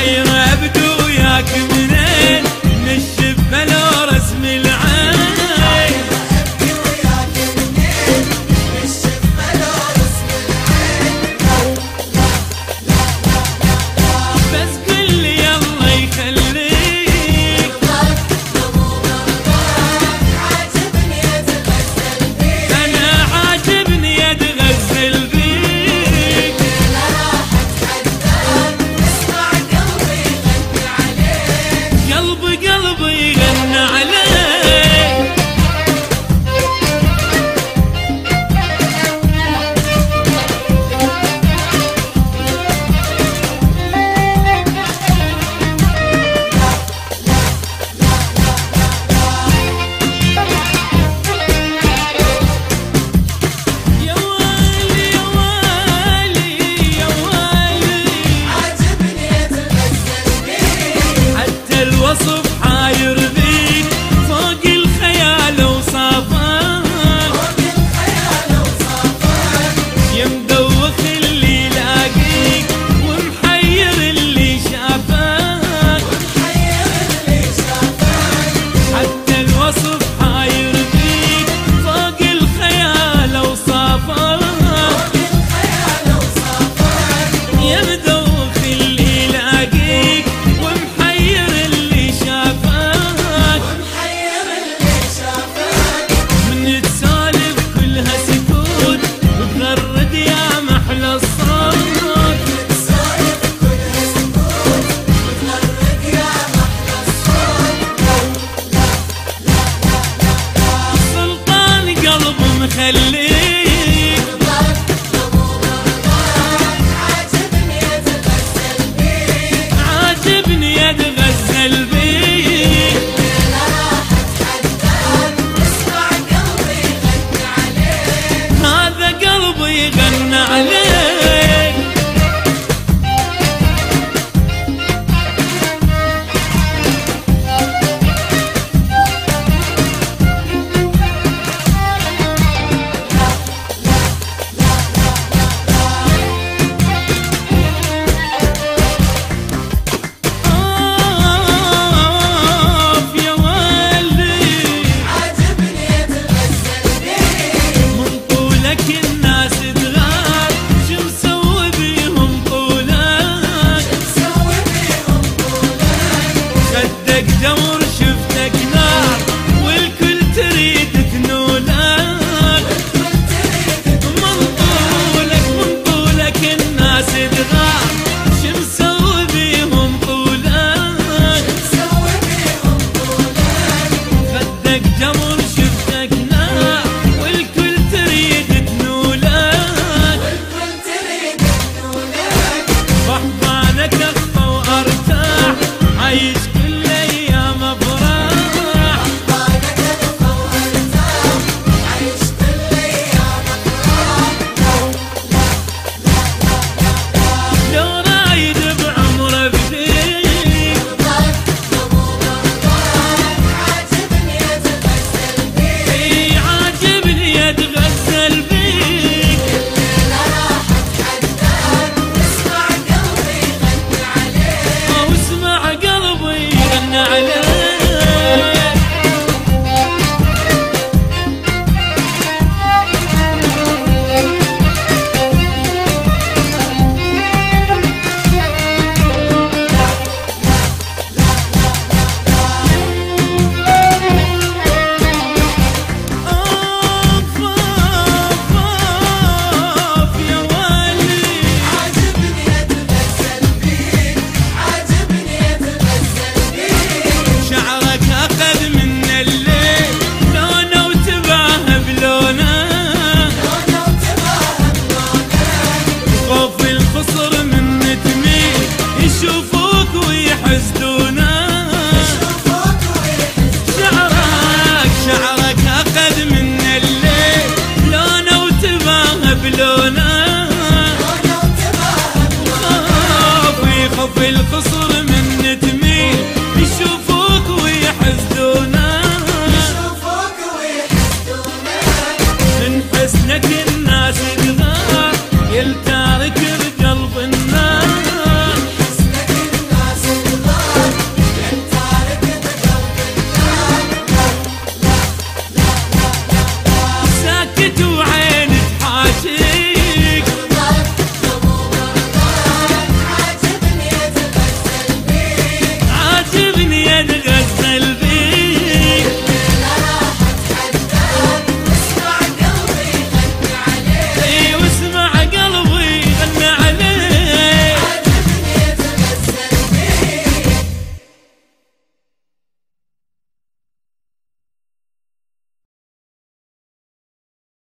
حير ابدو وياك منين نشف بلا رسم العين بس قل لي الله يخليك انا عاجبني اتغزل بيك قلبي يغني عليك يا ويلي يا ويلي يا ويلي عاجبني اتغزل بيك حتى الوصف حاير بيك فوق الخيال وصافك فوق الخيال وصافك يا مدوخ اللي لاقيك ومحير اللي شافك ومحير اللي شافك حتى الوصف حاير بيك فوق الخيال وصافك فوق الخيال وصافك يا مدوخ اللي لاقيك ومحير اللي شافك ومحير اللي شافك من تسالف كلها سكوت وتغرد يا محلى الصوت تسولف كلها سكوت وتغرد يا محلى الصوت سلطان قلب مخليك رضاك لو رضاك عاجبني اتغزل بيك عاجبني اتغزل بيك لا راح اتحداك اسمع قلبي يغني عليك هذا قلبي يغنى عليك يا ويلي عاجبني اتغزل بيك من طولك الناس تغار شو مسوي بيهم طولك مسوي بيهم طولك خدك دور شفتك نار والكل تريد تنولك كل تريد من طولك الناس تغار شو مسوي بيهم طولك مسوي بيهم طولك خدك دور شفتك نار والكل تريد تنولك والكل تريد تنولك بحضانك اخفى وارتاح عايش كل ايام افراح احضانك ادفى وارتاح عيش كل ايام افراح لو رايد بعمره بديك رضاك لو رضاك عاجبني اتغزل بيك اي عاجبني اتغزل بيك لا راح اتحداك اسمع قلبي يغني عليك واسمع قلبي يغنى عليك يا ويلي عاجبني اتغزل بيك عاجبني اتغزل بيك شعرك اخذ من الليل لونه وتباهى بلونه لونه وتباهى بلونك خوف الخصر من تميل يشوفوك ويحس